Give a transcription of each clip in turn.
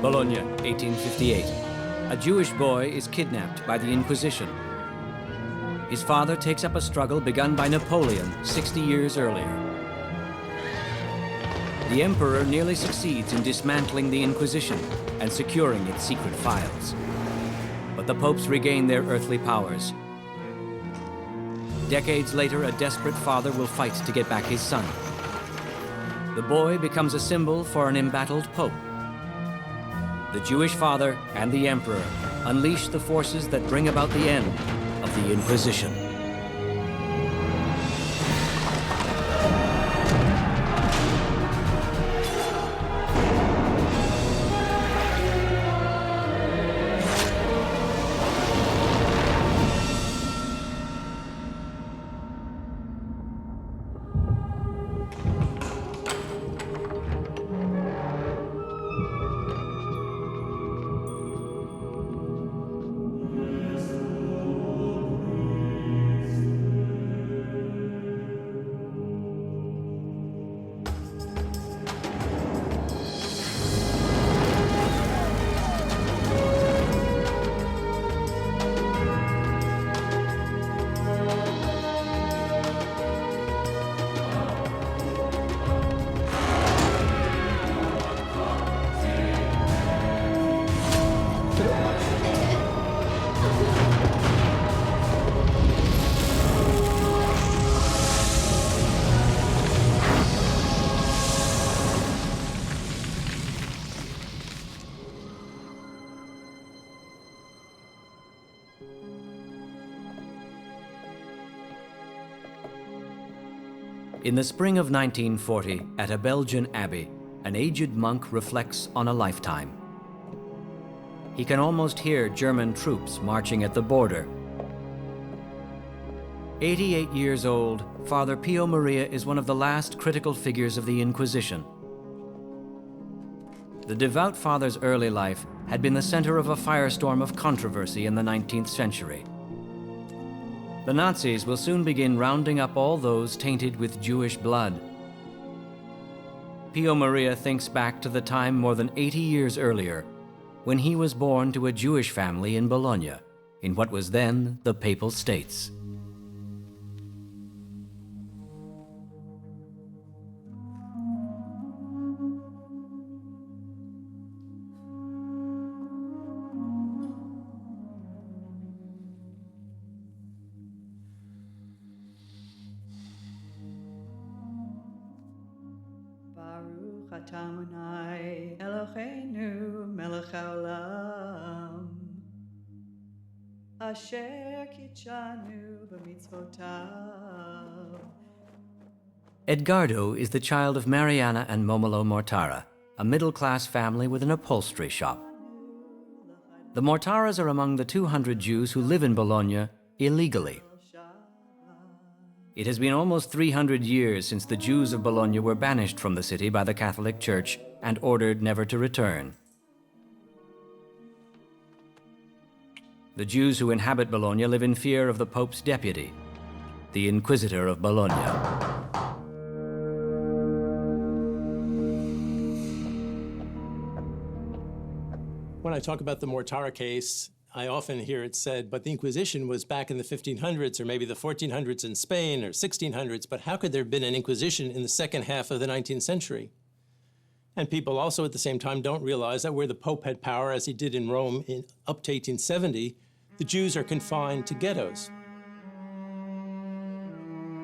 Bologna, 1858. A Jewish boy is kidnapped by the Inquisition. His father takes up a struggle begun by Napoleon 60 years earlier. The emperor nearly succeeds in dismantling the Inquisition and securing its secret files. But the popes regain their earthly powers. Decades later, a desperate father will fight to get back his son. The boy becomes a symbol for an embattled pope. The Jewish father and the emperor unleash the forces that bring about the end of the Inquisition. In the spring of 1940, at a Belgian abbey, an aged monk reflects on a lifetime. He can almost hear German troops marching at the border. 88 years old, Father Pio Maria is one of the last critical figures of the Inquisition. The devout father's early life had been the center of a firestorm of controversy in the 19th century. The Nazis will soon begin rounding up all those tainted with Jewish blood. Pio Maria thinks back to the time more than 80 years earlier, when he was born to a Jewish family in Bologna, in what was then the Papal States. Edgardo is the child of Mariana and Momolo Mortara, a middle-class family with an upholstery shop. The Mortaras are among the 200 Jews who live in Bologna illegally. It has been almost 300 years since the Jews of Bologna were banished from the city by the Catholic Church and ordered never to return. The Jews who inhabit Bologna live in fear of the Pope's deputy, the Inquisitor of Bologna. When I talk about the Mortara case, I often hear it said, but the Inquisition was back in the 1500s or maybe the 1400s in Spain or 1600s, but how could there have been an Inquisition in the second half of the 19th century? And people also at the same time don't realize that where the Pope had power, as he did in Rome up to 1870, the Jews are confined to ghettos.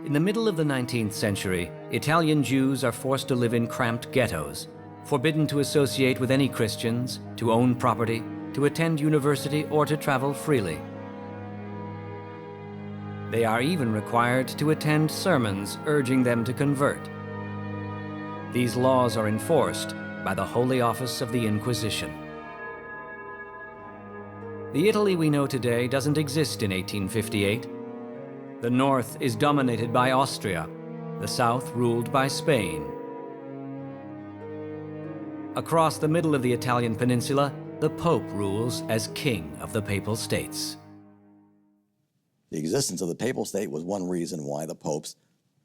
In the middle of the 19th century, Italian Jews are forced to live in cramped ghettos, forbidden to associate with any Christians, to own property, to attend university, or to travel freely. They are even required to attend sermons urging them to convert. These laws are enforced by the Holy Office of the Inquisition. The Italy we know today doesn't exist in 1858. The north is dominated by Austria, the south ruled by Spain. Across the middle of the Italian peninsula, the Pope rules as king of the Papal States. The existence of the Papal State was one reason why the popes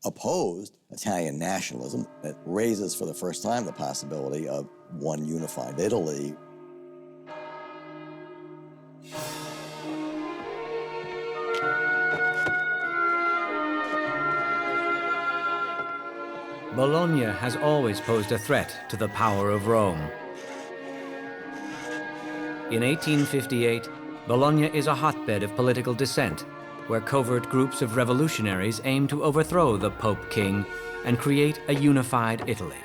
opposed Italian nationalism. It raises for the first time the possibility of one unified Italy Bologna has always posed a threat to the power of Rome. In 1858, Bologna is a hotbed of political dissent, where covert groups of revolutionaries aim to overthrow the Pope King and create a unified Italy.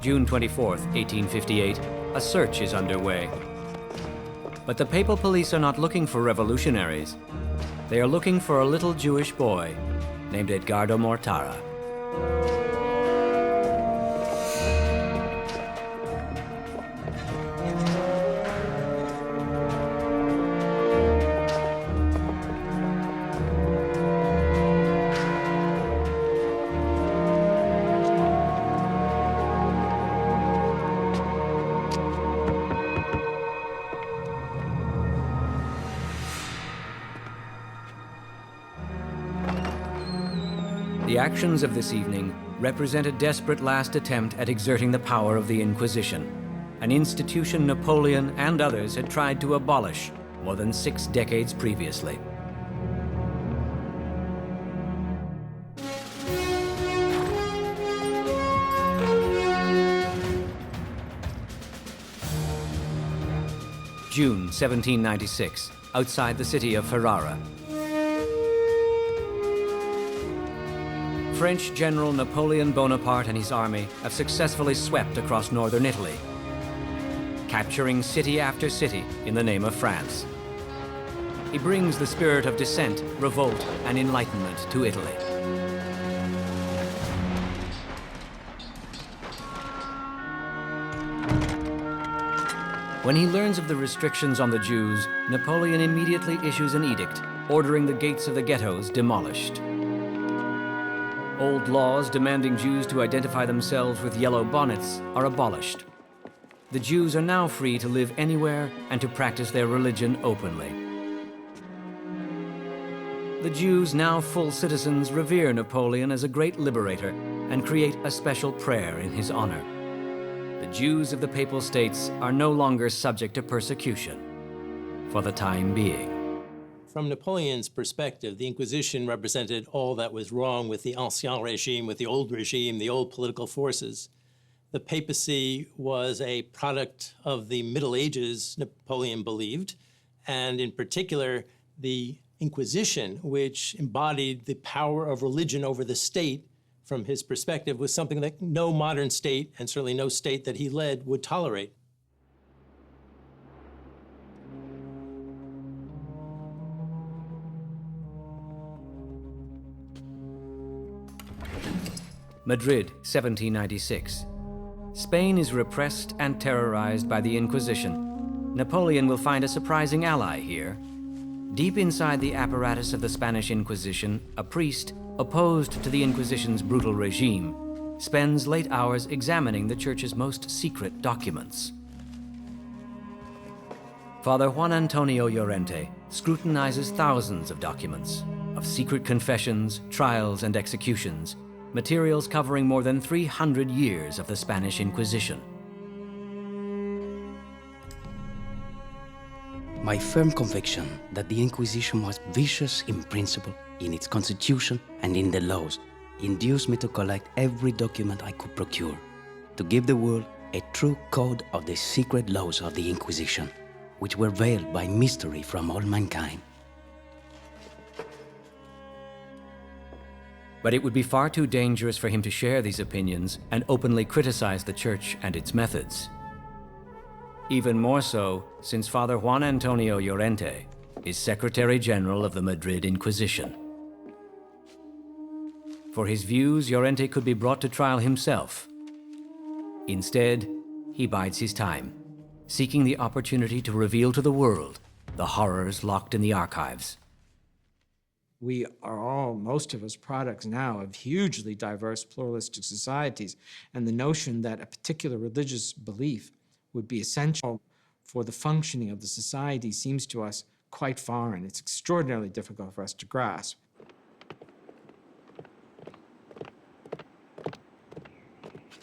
June 24, 1858, a search is underway. But the papal police are not looking for revolutionaries. They are looking for a little Jewish boy named Edgardo Mortara. The actions of this evening represent a desperate last attempt at exerting the power of the Inquisition, an institution Napoleon and others had tried to abolish more than 6 decades previously. June 1796, outside the city of Ferrara. French General Napoleon Bonaparte and his army have successfully swept across northern Italy, capturing city after city in the name of France. He brings the spirit of dissent, revolt, and enlightenment to Italy. When he learns of the restrictions on the Jews, Napoleon immediately issues an edict ordering the gates of the ghettos demolished. Old laws demanding Jews to identify themselves with yellow bonnets are abolished. The Jews are now free to live anywhere and to practice their religion openly. The Jews, now full citizens, revere Napoleon as a great liberator and create a special prayer in his honor. The Jews of the Papal States are no longer subject to persecution, for the time being. From Napoleon's perspective, the Inquisition represented all that was wrong with the ancien regime, with the old regime, the old political forces. The papacy was a product of the Middle Ages, Napoleon believed, and in particular, the Inquisition, which embodied the power of religion over the state, from his perspective, was something that no modern state, and certainly no state that he led, would tolerate. Madrid, 1796. Spain is repressed and terrorized by the Inquisition. Napoleon will find a surprising ally here. Deep inside the apparatus of the Spanish Inquisition, a priest, opposed to the Inquisition's brutal regime, spends late hours examining the Church's most secret documents. Father Juan Antonio Llorente scrutinizes thousands of documents, of secret confessions, trials, and executions, materials covering more than 300 years of the Spanish Inquisition. My firm conviction that the Inquisition was vicious in principle, in its constitution and in the laws, induced me to collect every document I could procure, to give the world a true code of the secret laws of the Inquisition, which were veiled by mystery from all mankind. But it would be far too dangerous for him to share these opinions and openly criticize the Church and its methods. Even more so, since Father Juan Antonio Llorente is Secretary General of the Madrid Inquisition. For his views, Llorente could be brought to trial himself. Instead, he bides his time, seeking the opportunity to reveal to the world the horrors locked in the archives. We are all, most of us, products now of hugely diverse pluralistic societies, and the notion that a particular religious belief would be essential for the functioning of the society seems to us quite foreign. It's extraordinarily difficult for us to grasp.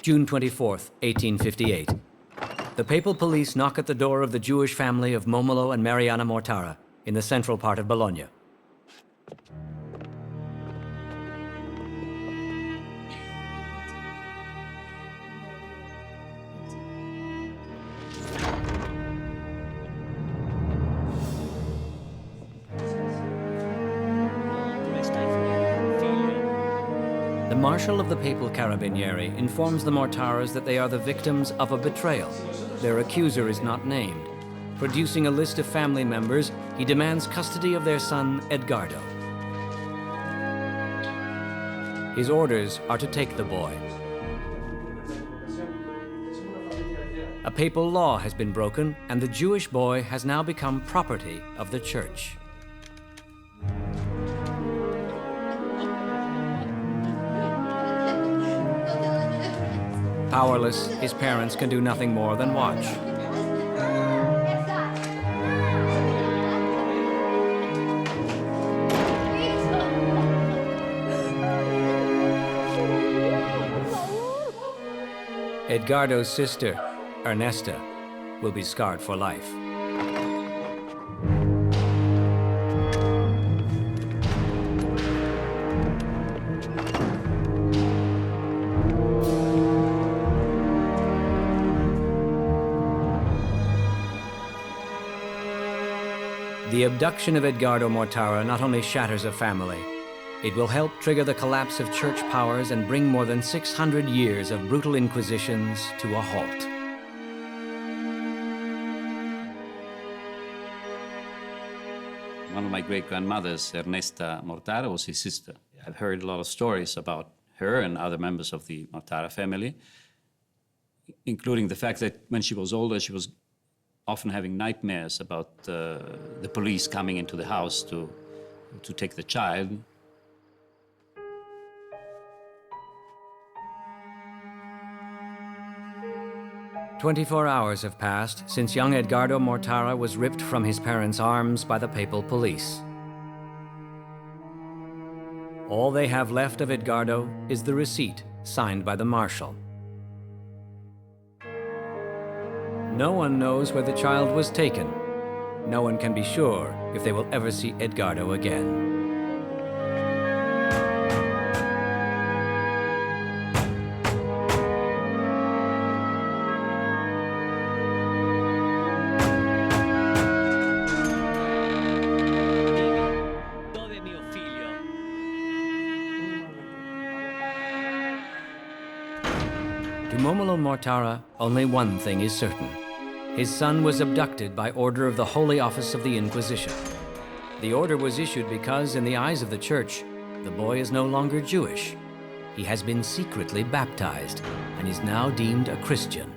June 24th, 1858. The papal police knock at the door of the Jewish family of Momolo and Mariana Mortara, in the central part of Bologna. The Marshal of the Papal Carabinieri informs the Mortaras that they are the victims of a betrayal. Their accuser is not named. Producing a list of family members, he demands custody of their son, Edgardo. His orders are to take the boy. A papal law has been broken, and the Jewish boy has now become property of the Church. Powerless, his parents can do nothing more than watch. Edgardo's sister, Ernesta, will be scarred for life. The abduction of Edgardo Mortara not only shatters a family, it will help trigger the collapse of church powers and bring more than 600 years of brutal inquisitions to a halt. One of my great-grandmothers, Ernesta Mortara, was his sister. I've heard a lot of stories about her and other members of the Mortara family, including the fact that when she was older, she was often having nightmares about the police coming into the house to take the child. "24 hours have passed since young Edgardo Mortara was ripped from his parents' arms by the papal police. All they have left of Edgardo is the receipt signed by the Marshal. No one knows where the child was taken. No one can be sure if they will ever see Edgardo again. To Momolo Mortara, only one thing is certain. His son was abducted by order of the Holy Office of the Inquisition. The order was issued because, in the eyes of the Church, the boy is no longer Jewish. He has been secretly baptized and is now deemed a Christian.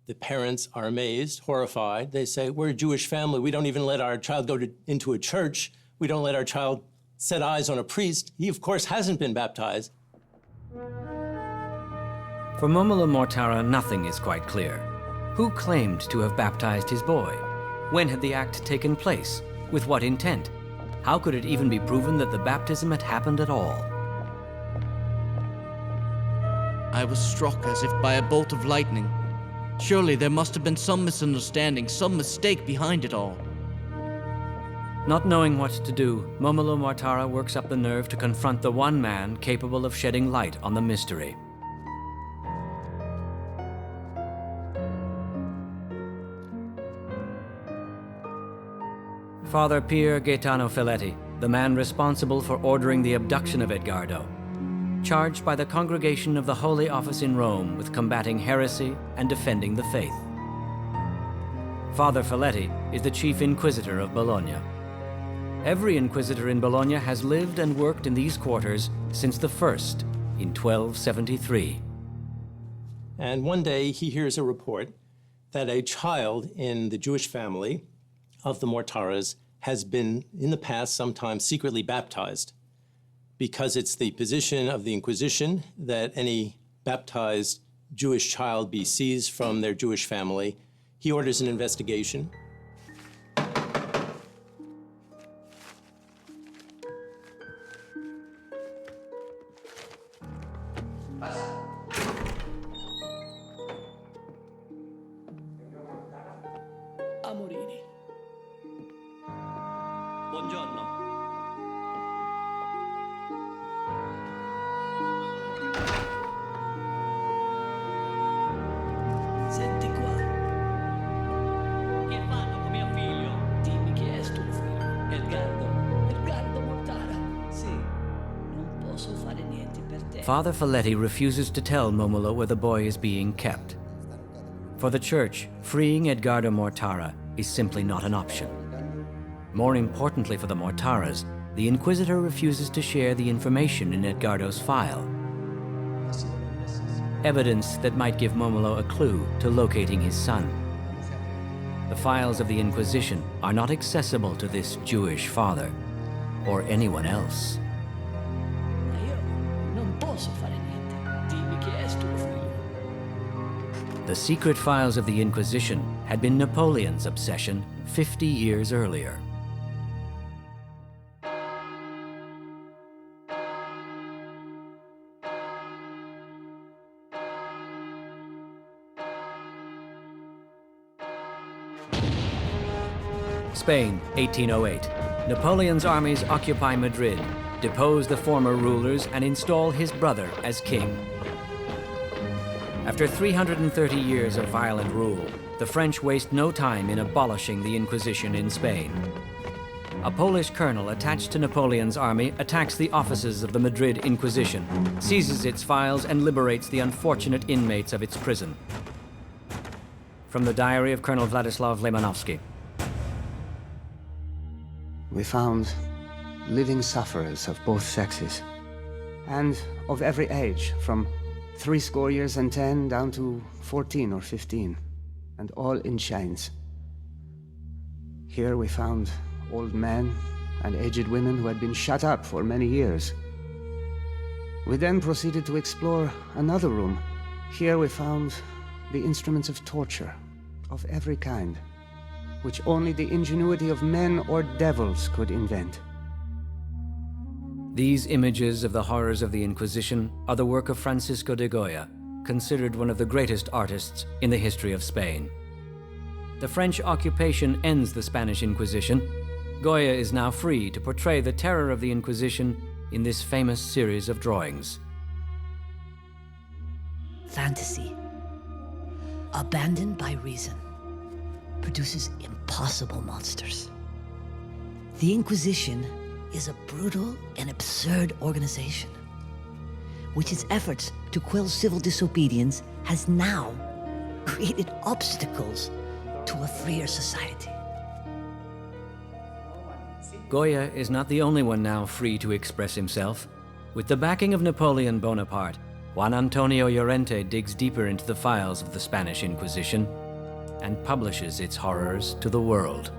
The parents are amazed, horrified. They say, we're a Jewish family. We don't even let our child go into a church. We don't let our child set eyes on a priest. He, of course, hasn't been baptized. For Momolo Mortara, nothing is quite clear. Who claimed to have baptized his boy? When had the act taken place? With what intent? How could it even be proven that the baptism had happened at all? I was struck as if by a bolt of lightning. Surely there must have been some misunderstanding, some mistake behind it all. Not knowing what to do, Momolo Mortara works up the nerve to confront the one man capable of shedding light on the mystery. Father Pier Gaetano Felletti, the man responsible for ordering the abduction of Edgardo, charged by the Congregation of the Holy Office in Rome with combating heresy and defending the faith. Father Felletti is the chief inquisitor of Bologna. Every inquisitor in Bologna has lived and worked in these quarters since the first in 1273. And one day he hears a report that a child in the Jewish family of the Mortaras has been, in the past, sometimes secretly baptized, because it's the position of the Inquisition that any baptized Jewish child be seized from their Jewish family. He orders an investigation. buongiorno. Senti qua. Che fanno con mio figlio? Dimmi chi è tuo figlio. Edgardo Mortara. Sì, non posso fare niente per te. Father Folletti refuses to tell Momolo where the boy is being kept. For the Church, freeing Edgardo Mortara is simply not an option. More importantly for the Mortaras, the Inquisitor refuses to share the information in Edgardo's file. Evidence that might give Momolo a clue to locating his son. The files of the Inquisition are not accessible to this Jewish father, or anyone else. Ma io non posso fare niente. Dimmi chi è tuo figlio. The secret files of the Inquisition had been Napoleon's obsession 50 years earlier. Spain, 1808. Napoleon's armies occupy Madrid, depose the former rulers, and install his brother as king. After 330 years of violent rule, the French waste no time in abolishing the Inquisition in Spain. A Polish colonel attached to Napoleon's army attacks the offices of the Madrid Inquisition, seizes its files, and liberates the unfortunate inmates of its prison. From the diary of Colonel Vladislav Lebanovsky. We found living sufferers of both sexes, and of every age, from 70 years and 10 down to 14 or 15, and all in chains. Here we found old men and aged women who had been shut up for many years. We then proceeded to explore another room. Here we found the instruments of torture of every kind, which only the ingenuity of men or devils could invent. These images of the horrors of the Inquisition are the work of Francisco de Goya, considered one of the greatest artists in the history of Spain. The French occupation ends the Spanish Inquisition. Goya is now free to portray the terror of the Inquisition in this famous series of drawings. Fantasy, abandoned by reason, produces impossible monsters. The Inquisition is a brutal and absurd organization, which its efforts to quell civil disobedience has now created obstacles to a freer society. Goya is not the only one now free to express himself. With the backing of Napoleon Bonaparte, Juan Antonio Llorente digs deeper into the files of the Spanish Inquisition and publishes its horrors to the world.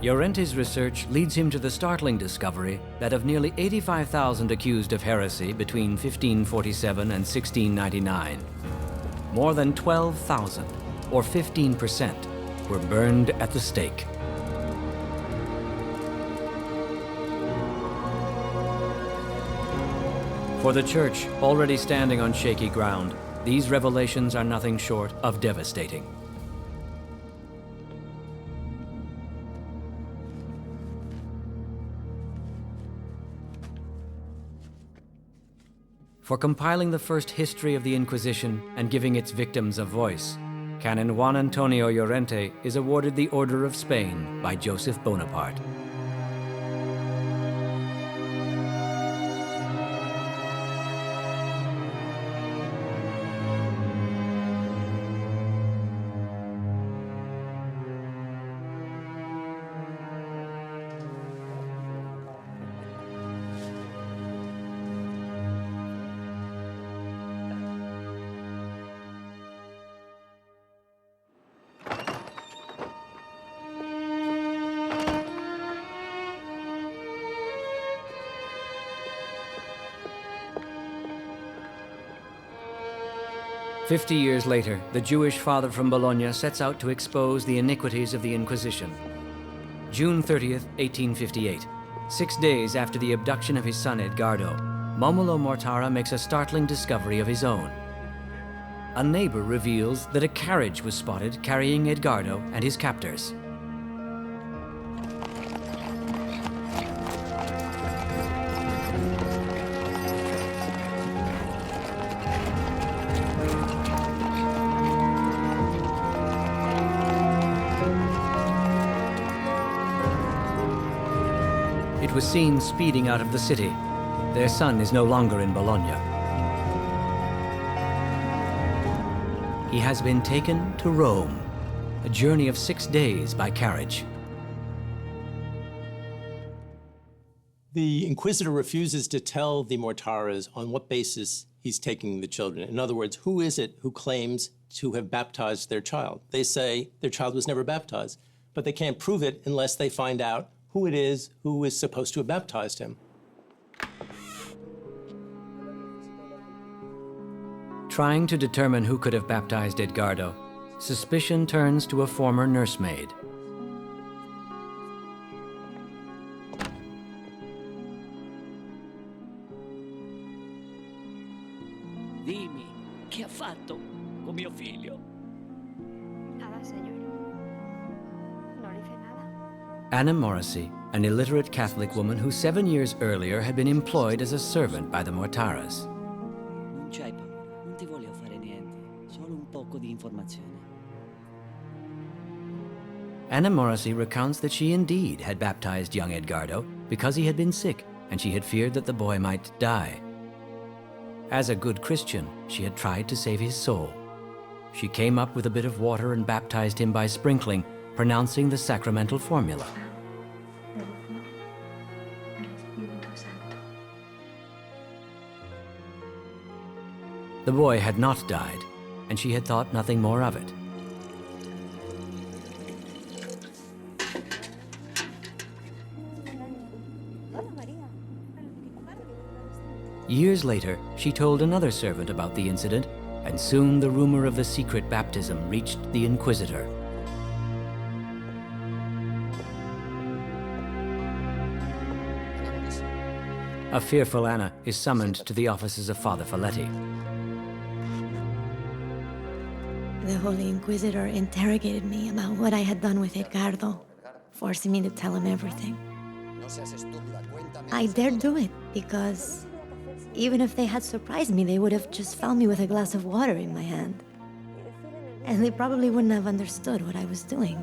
Llorente's research leads him to the startling discovery that of nearly 85,000 accused of heresy between 1547 and 1699, more than 12,000, or 15%, were burned at the stake. For the Church, already standing on shaky ground, these revelations are nothing short of devastating. For compiling the first history of the Inquisition and giving its victims a voice, Canon Juan Antonio Llorente is awarded the Order of Spain by Joseph Bonaparte. "50 years later, the Jewish father from Bologna sets out to expose the iniquities of the Inquisition. June 30th, 1858, 6 days after the abduction of his son Edgardo, Momolo Mortara makes a startling discovery of his own. A neighbor reveals that a carriage was spotted carrying Edgardo and his captors. It was seen speeding out of the city. Their son is no longer in Bologna. He has been taken to Rome, a journey of 6 days by carriage. The Inquisitor refuses to tell the Mortaras on what basis he's taking the children. In other words, who is it who claims to have baptized their child? They say their child was never baptized, but they can't prove it unless they find out who it is who is supposed to have baptized him. Trying to determine who could have baptized Edgardo, suspicion turns to a former nursemaid. Dimmi, che ha fatto con mio figlio? Nada, señor. No le hice nada. Anna Morrissey, an illiterate Catholic woman who 7 years earlier had been employed as a servant by the Mortaras. Non c'hai paura, non ti voglio fare niente, solo un poco di informazione. Anna Morrissey recounts that she indeed had baptized young Edgardo because he had been sick and she had feared that the boy might die. As a good Christian, she had tried to save his soul. She came up with a bit of water and baptized him by sprinkling, pronouncing the sacramental formula. The boy had not died, and she had thought nothing more of it. Years later, she told another servant about the incident, and soon the rumor of the secret baptism reached the Inquisitor. A fearful Anna is summoned to the offices of Father Folletti. The Holy Inquisitor interrogated me about what I had done with Edgardo, forcing me to tell him everything. I dared do it because even if they had surprised me, they would have just found me with a glass of water in my hand. And they probably wouldn't have understood what I was doing.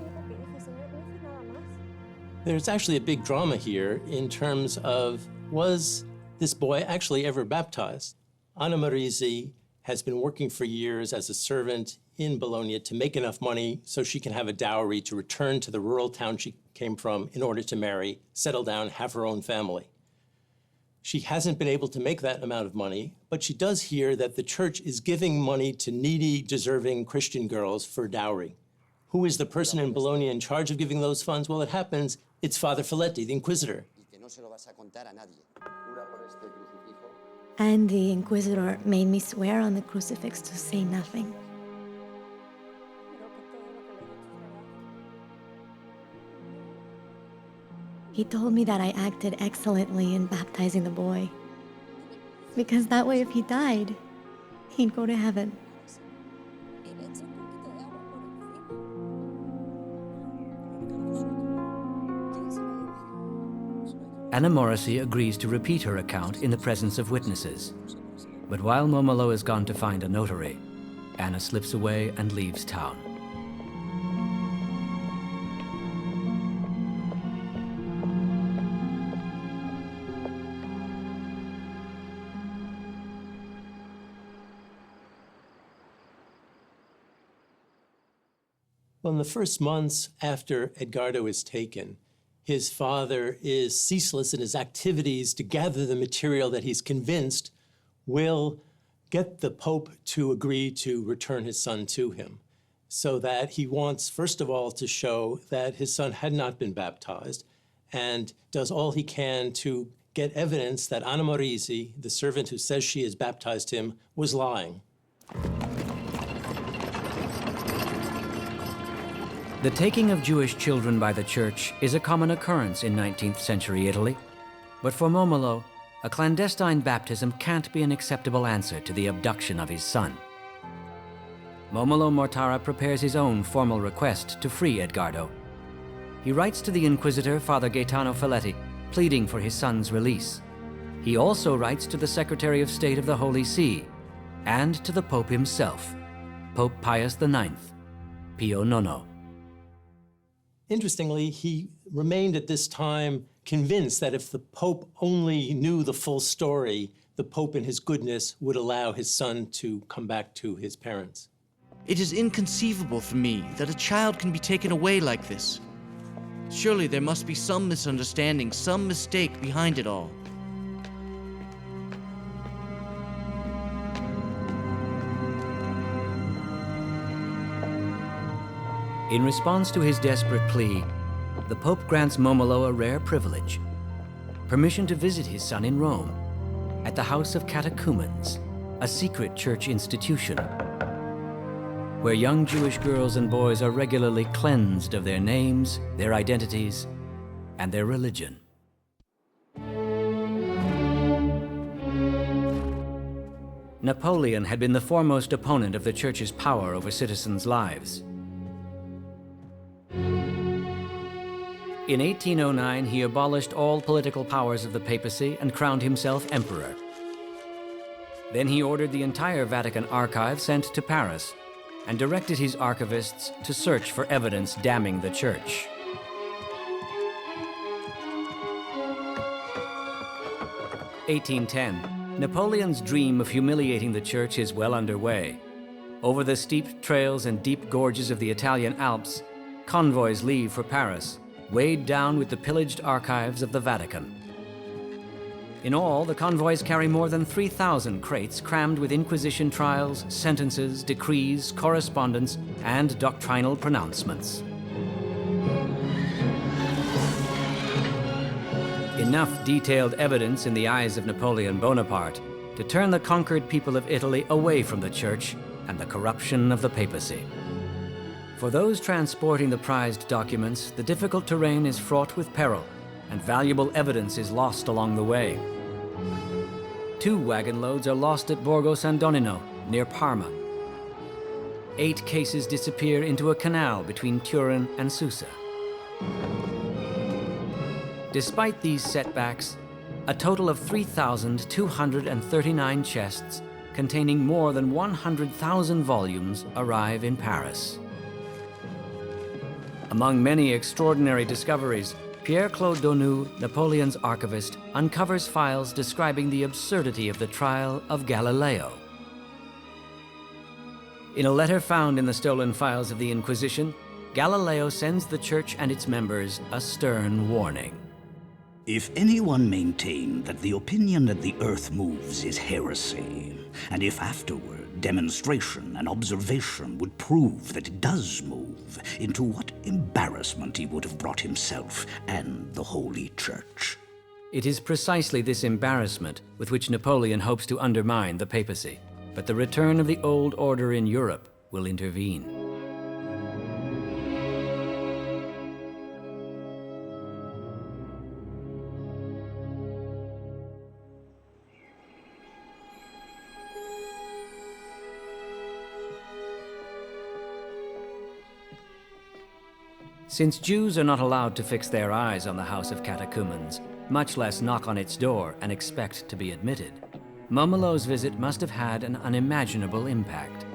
There's actually a big drama here in terms of, was this boy actually ever baptized? Anna Morrissey has been working for years as a servant in Bologna to make enough money so she can have a dowry to return to the rural town she came from in order to marry, settle down, have her own family. She hasn't been able to make that amount of money, but she does hear that the church is giving money to needy, deserving Christian girls for dowry. Who is the person in Bologna in charge of giving those funds? Well, it happens, it's Father Folletti, the Inquisitor. And the Inquisitor made me swear on the crucifix to say nothing. He told me that I acted excellently in baptizing the boy, because that way if he died, he'd go to heaven. Anna Morrissey agrees to repeat her account in the presence of witnesses. But while Momolo is gone to find a notary, Anna slips away and leaves town. Well, in the first months after Edgardo is taken, his father is ceaseless in his activities to gather the material that he's convinced will get the Pope to agree to return his son to him. So that he wants, first of all, to show that his son had not been baptized, and does all he can to get evidence that Anna Morrissey, the servant who says she has baptized him, was lying. The taking of Jewish children by the church is a common occurrence in 19th century Italy. But for Momolo, a clandestine baptism can't be an acceptable answer to the abduction of his son. Momolo Mortara prepares his own formal request to free Edgardo. He writes to the Inquisitor, Father Gaetano Feletti, pleading for his son's release. He also writes to the Secretary of State of the Holy See and to the Pope himself, Pope Pius IX, Pio IX. Interestingly, he remained at this time convinced that if the Pope only knew the full story, the Pope in his goodness would allow his son to come back to his parents. It is inconceivable for me that a child can be taken away like this. Surely there must be some misunderstanding, some mistake behind it all. In response to his desperate plea, the Pope grants Momolo a rare privilege: permission to visit his son in Rome, at the House of Catechumens, a secret church institution, where young Jewish girls and boys are regularly cleansed of their names, their identities, and their religion. Napoleon had been the foremost opponent of the church's power over citizens' lives. In 1809, he abolished all political powers of the papacy and crowned himself emperor. Then he ordered the entire Vatican archive sent to Paris and directed his archivists to search for evidence damning the church. (1810). Napoleon's dream of humiliating the church is well underway. Over the steep trails and deep gorges of the Italian Alps, convoys leave for Paris, weighed down with the pillaged archives of the Vatican. In all, the convoys carry more than 3,000 crates crammed with Inquisition trials, sentences, decrees, correspondence, and doctrinal pronouncements. Enough detailed evidence in the eyes of Napoleon Bonaparte to turn the conquered people of Italy away from the Church and the corruption of the papacy. For those transporting the prized documents, the difficult terrain is fraught with peril, and valuable evidence is lost along the way. 2 wagon loads are lost at Borgo San Donnino, near Parma. 8 cases disappear into a canal between Turin and Susa. Despite these setbacks, a total of 3,239 chests containing more than 100,000 volumes arrive in Paris. Among many extraordinary discoveries, Pierre-Claude Donu, Napoleon's archivist, uncovers files describing the absurdity of the trial of Galileo. In a letter found in the stolen files of the Inquisition, Galileo sends the Church and its members a stern warning. If anyone maintained that the opinion that the Earth moves is heresy, and if afterward demonstration and observation would prove that it does move, into what embarrassment he would have brought himself and the Holy Church. It is precisely this embarrassment with which Napoleon hopes to undermine the papacy. But the return of the old order in Europe will intervene. Since Jews are not allowed to fix their eyes on the House of Catechumens, much less knock on its door and expect to be admitted, Momolo's visit must have had an unimaginable impact.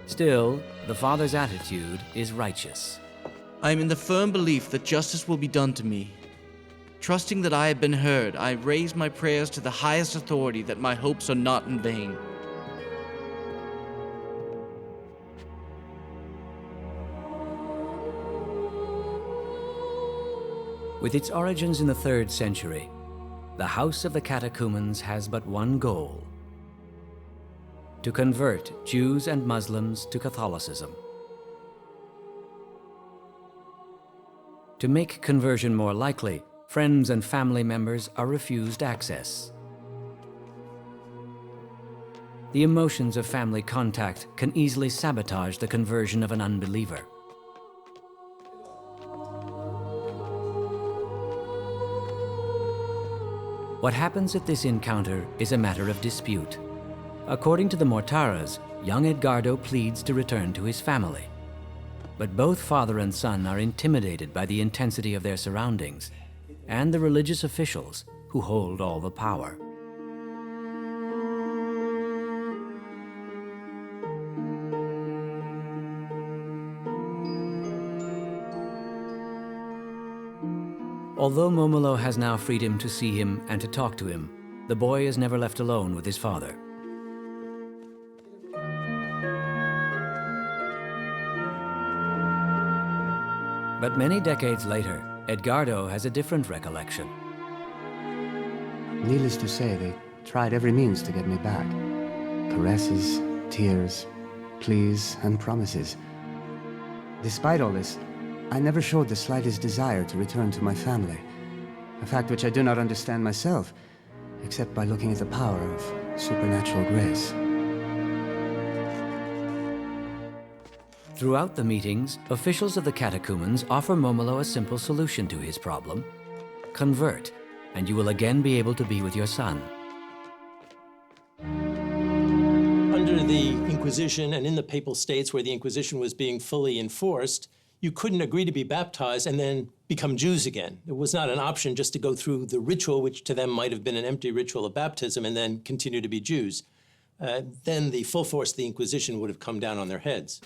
Still, the father's attitude is righteous. I am in the firm belief that justice will be done to me. Trusting that I have been heard, I raise my prayers to the highest authority that my hopes are not in vain. With its origins in the 3rd century, the House of the Catechumens has but one goal: to convert Jews and Muslims to Catholicism. To make conversion more likely, friends and family members are refused access. The emotions of family contact can easily sabotage the conversion of an unbeliever. What happens at this encounter is a matter of dispute. According to the Mortaras, young Edgardo pleads to return to his family. But both father and son are intimidated by the intensity of their surroundings and the religious officials who hold all the power. Although Momolo has now freedom to see him and to talk to him, the boy is never left alone with his father. But many decades later, Edgardo has a different recollection. Needless to say, they tried every means to get me back. Caresses, tears, pleas, and promises. Despite all this, I never showed the slightest desire to return to my family, a fact which I do not understand myself, except by looking at the power of supernatural grace. Throughout the meetings, officials of the catechumens offer Momolo a simple solution to his problem. Convert, and you will again be able to be with your son. Under the Inquisition and in the Papal States, where the Inquisition was being fully enforced, you couldn't agree to be baptized and then become Jews again. It was not an option just to go through the ritual, which to them might have been an empty ritual of baptism, and then continue to be Jews. Then the full force of the Inquisition would have come down on their heads.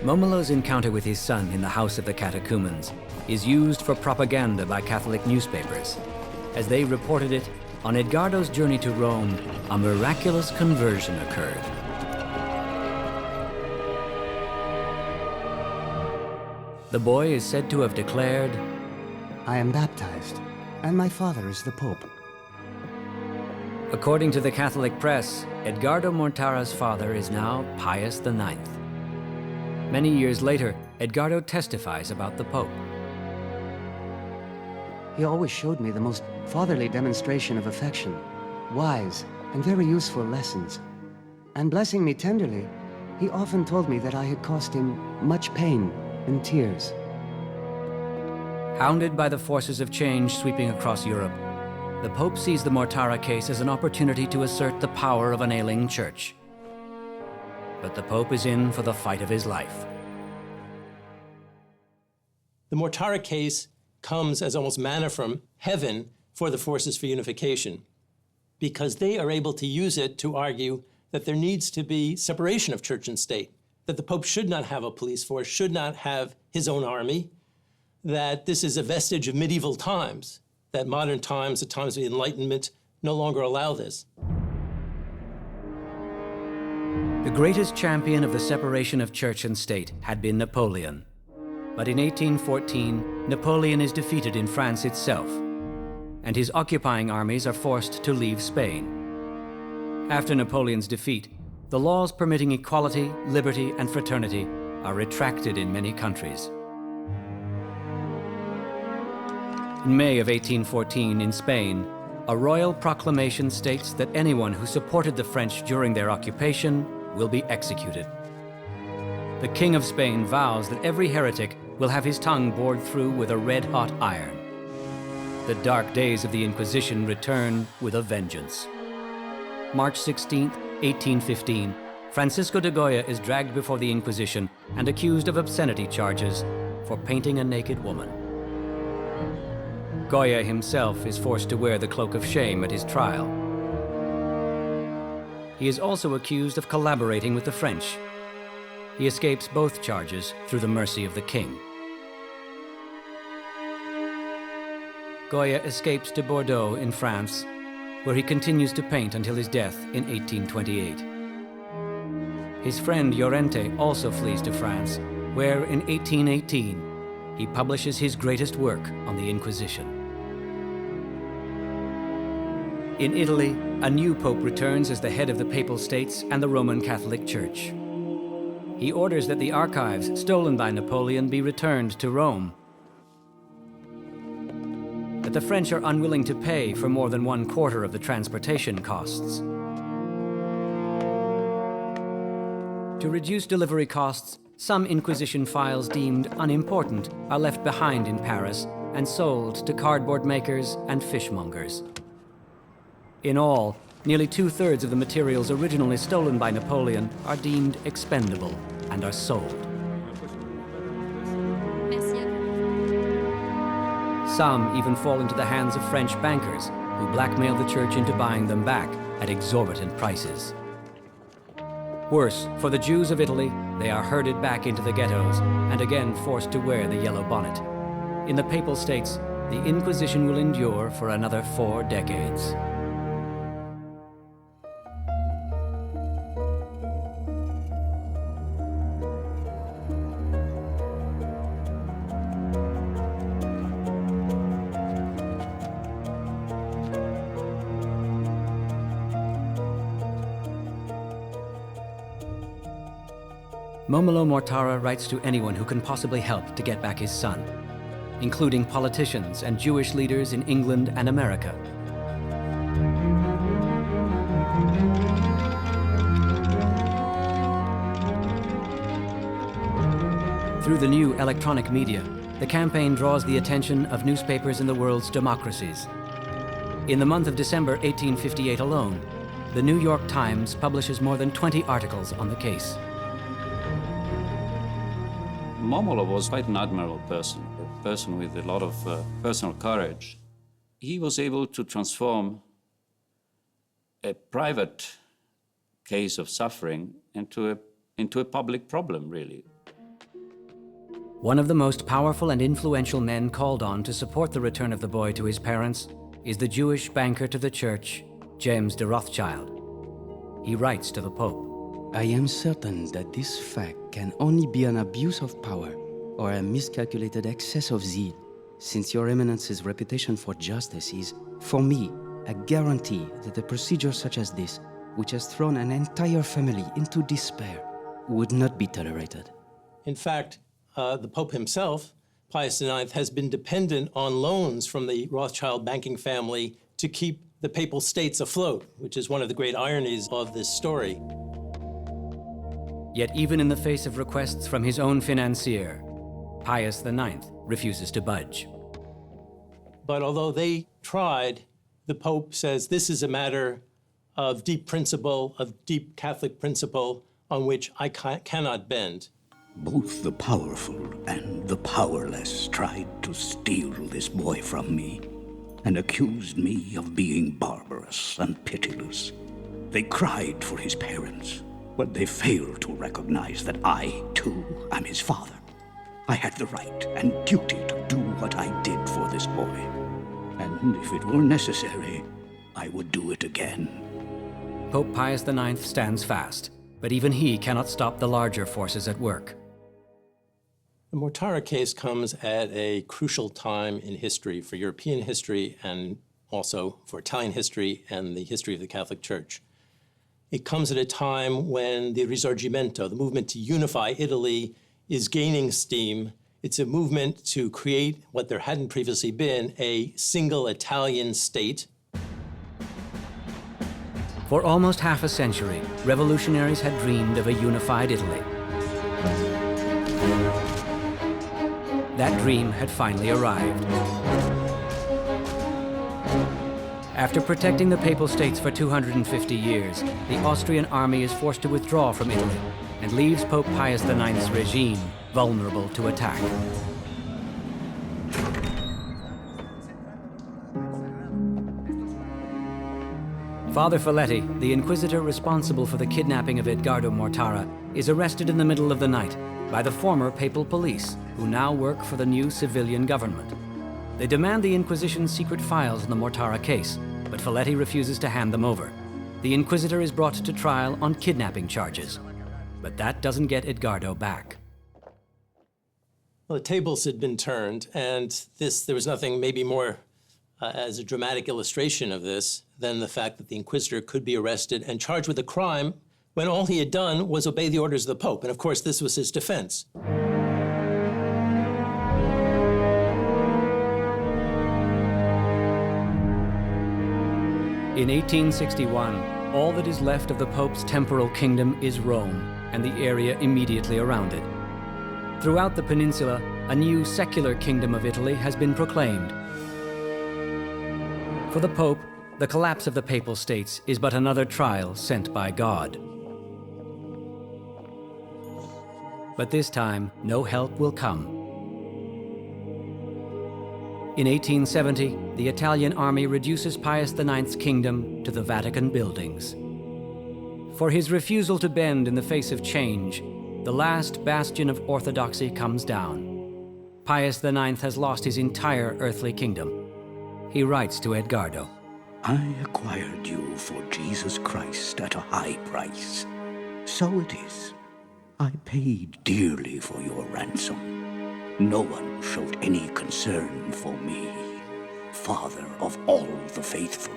Momolo's encounter with his son in the house of the catechumens is used for propaganda by Catholic newspapers. As they reported it, on Edgardo's journey to Rome, a miraculous conversion occurred. The boy is said to have declared, I am baptized, and my father is the Pope. According to the Catholic press, Edgardo Mortara's father is now Pius IX. Many years later, Edgardo testifies about the Pope. He always showed me the most fatherly demonstration of affection, wise and very useful lessons. And blessing me tenderly, he often told me that I had caused him much pain and tears. Hounded by the forces of change sweeping across Europe, the Pope sees the Mortara case as an opportunity to assert the power of an ailing church. But the Pope is in for the fight of his life. The Mortara case comes as almost manna from heaven for the forces for unification, because they are able to use it to argue that there needs to be separation of church and state, that the Pope should not have a police force, should not have his own army, that this is a vestige of medieval times, that modern times, the times of the Enlightenment, no longer allow this. The greatest champion of the separation of church and state had been Napoleon. But in 1814, Napoleon is defeated in France itself, and his occupying armies are forced to leave Spain. After Napoleon's defeat, the laws permitting equality, liberty, and fraternity are retracted in many countries. In May of 1814, in Spain, a royal proclamation states that anyone who supported the French during their occupation will be executed. The King of Spain vows that every heretic will have his tongue bored through with a red-hot iron. The dark days of the Inquisition return with a vengeance. March 16, 1815, Francisco de Goya is dragged before the Inquisition and accused of obscenity charges for painting a naked woman. Goya himself is forced to wear the cloak of shame at his trial. He is also accused of collaborating with the French. He escapes both charges through the mercy of the king. Goya escapes to Bordeaux in France, where he continues to paint until his death in 1828. His friend Llorente also flees to France, where in 1818 he publishes his greatest work on the Inquisition. In Italy, a new pope returns as the head of the Papal States and the Roman Catholic Church. He orders that the archives stolen by Napoleon be returned to Rome. But the French are unwilling to pay for more than 1/4 of the transportation costs. To reduce delivery costs, some Inquisition files deemed unimportant are left behind in Paris and sold to cardboard makers and fishmongers. In all, nearly 2/3 of the materials originally stolen by Napoleon are deemed expendable and are sold. Some even fall into the hands of French bankers, who blackmail the church into buying them back at exorbitant prices. Worse, for the Jews of Italy, they are herded back into the ghettos and again forced to wear the yellow bonnet. In the Papal States, the Inquisition will endure for another 4 decades. Momolo Mortara writes to anyone who can possibly help to get back his son, including politicians and Jewish leaders in England and America. Through the new electronic media, the campaign draws the attention of newspapers in the world's democracies. In the month of December 1858 alone, the New York Times publishes more than 20 articles on the case. Momolo was quite an admirable person, a person with a lot of personal courage. He was able to transform a private case of suffering into a public problem, really. One of the most powerful and influential men called on to support the return of the boy to his parents is the Jewish banker to the church, James de Rothschild. He writes to the Pope, I am certain that this fact can only be an abuse of power or a miscalculated excess of zeal, since your Eminence's reputation for justice is, for me, a guarantee that a procedure such as this, which has thrown an entire family into despair, would not be tolerated. In fact, the Pope himself, Pius IX, has been dependent on loans from the Rothschild banking family to keep the Papal States afloat, which is one of the great ironies of this story. Yet even in the face of requests from his own financier, Pius IX refuses to budge. But although they tried, the Pope says this is a matter of deep principle, of deep Catholic principle, on which I cannot bend. Both the powerful and the powerless tried to steal this boy from me and accused me of being barbarous and pitiless. They cried for his parents, but they failed to recognize that I, too, am his father. I had the right and duty to do what I did for this boy. And if it were necessary, I would do it again. Pope Pius IX stands fast, but even he cannot stop the larger forces at work. The Mortara case comes at a crucial time in history, for European history and also for Italian history and the history of the Catholic Church. It comes at a time when the Risorgimento, the movement to unify Italy, is gaining steam. It's a movement to create what there hadn't previously been, a single Italian state. For almost half a century, revolutionaries had dreamed of a unified Italy. That dream had finally arrived. After protecting the Papal States for 250 years, the Austrian army is forced to withdraw from Italy and leaves Pope Pius IX's regime vulnerable to attack. Father Folletti, the inquisitor responsible for the kidnapping of Edgardo Mortara, is arrested in the middle of the night by the former papal police, who now work for the new civilian government. They demand the Inquisition's secret files in the Mortara case, but Folletti refuses to hand them over. The inquisitor is brought to trial on kidnapping charges, but that doesn't get Edgardo back. Well, the tables had been turned, and there was nothing maybe more as a dramatic illustration of this than the fact that the inquisitor could be arrested and charged with a crime when all he had done was obey the orders of the Pope. And of course, this was his defense. In 1861, all that is left of the Pope's temporal kingdom is Rome and the area immediately around it. Throughout the peninsula, a new secular kingdom of Italy has been proclaimed. For the Pope, the collapse of the Papal States is but another trial sent by God. But this time, no help will come. In 1870, the Italian army reduces Pius IX's kingdom to the Vatican buildings. For his refusal to bend in the face of change, the last bastion of orthodoxy comes down. Pius IX has lost his entire earthly kingdom. He writes to Edgardo, I acquired you for Jesus Christ at a high price. So it is. I paid dearly for your ransom. No one showed any concern for me, Father of all the faithful.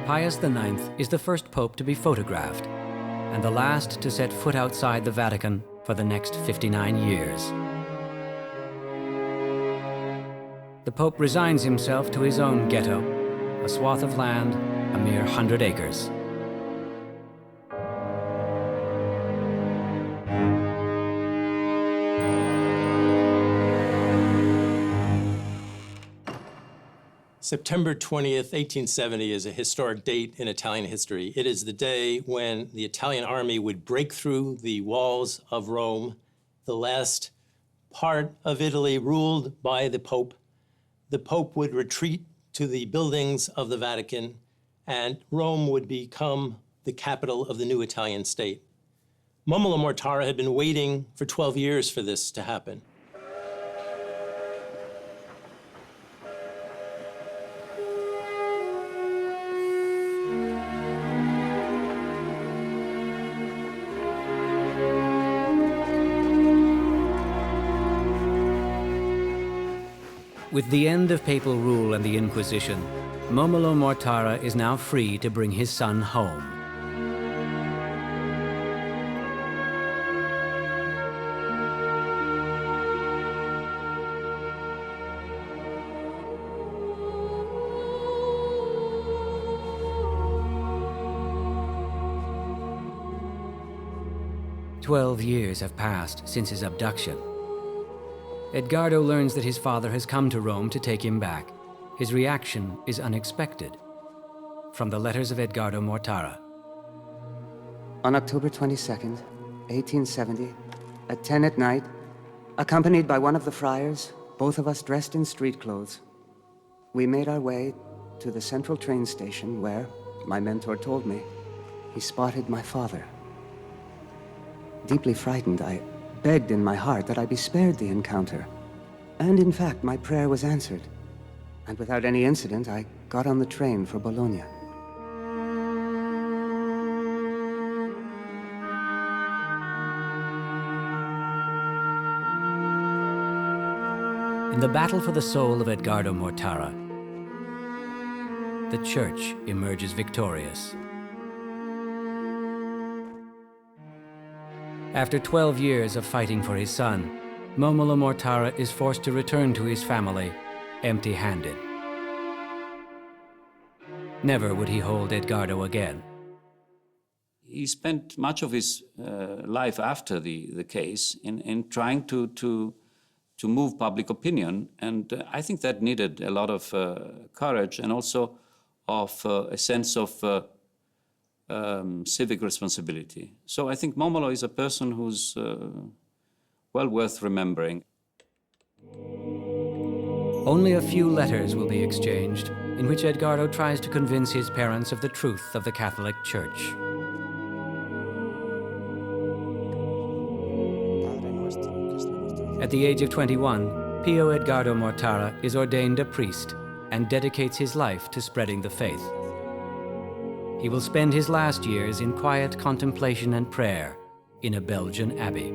Pius IX is the first pope to be photographed, and the last to set foot outside the Vatican for the next 59 years. The Pope resigns himself to his own ghetto, a swath of land, a mere 100 acres. September 20th, 1870 is a historic date in Italian history. It is the day when the Italian army would break through the walls of Rome, the last part of Italy ruled by the Pope. The Pope would retreat to the buildings of the Vatican, and Rome would become the capital of the new Italian state. Momola Mortara had been waiting for 12 years for this to happen. With the end of papal rule and the Inquisition, Momola Mortara is now free to bring his son home. "12 years have passed since his abduction. Edgardo learns that his father has come to Rome to take him back. His reaction is unexpected. From the letters of Edgardo Mortara. On October 22nd, 1870, at 10 at night, accompanied by one of the friars, both of us dressed in street clothes, we made our way to the central train station where, my mentor told me, he spotted my father. Deeply frightened, I begged in my heart that I be spared the encounter. And in fact, my prayer was answered. And without any incident, I got on the train for Bologna. In the battle for the soul of Edgardo Mortara, the Church emerges victorious. After 12 years of fighting for his son, Momola Mortara is forced to return to his family empty-handed. Never would he hold Edgardo again. He spent much of his life after the case in trying to move public opinion, and I think that needed a lot of courage and also of a sense of civic responsibility. So I think Momola is a person who's well worth remembering. Only a few letters will be exchanged, in which Edgardo tries to convince his parents of the truth of the Catholic Church. At the age of 21, Pio Edgardo Mortara is ordained a priest and dedicates his life to spreading the faith. He will spend his last years in quiet contemplation and prayer in a Belgian abbey.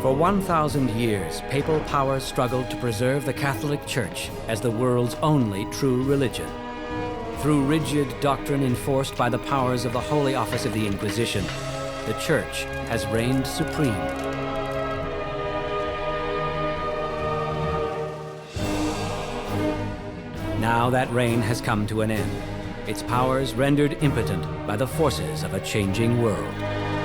For 1,000 years, papal power struggled to preserve the Catholic Church as the world's only true religion. Through rigid doctrine enforced by the powers of the Holy Office of the Inquisition, the Church has reigned supreme. Now that reign has come to an end, its powers rendered impotent by the forces of a changing world.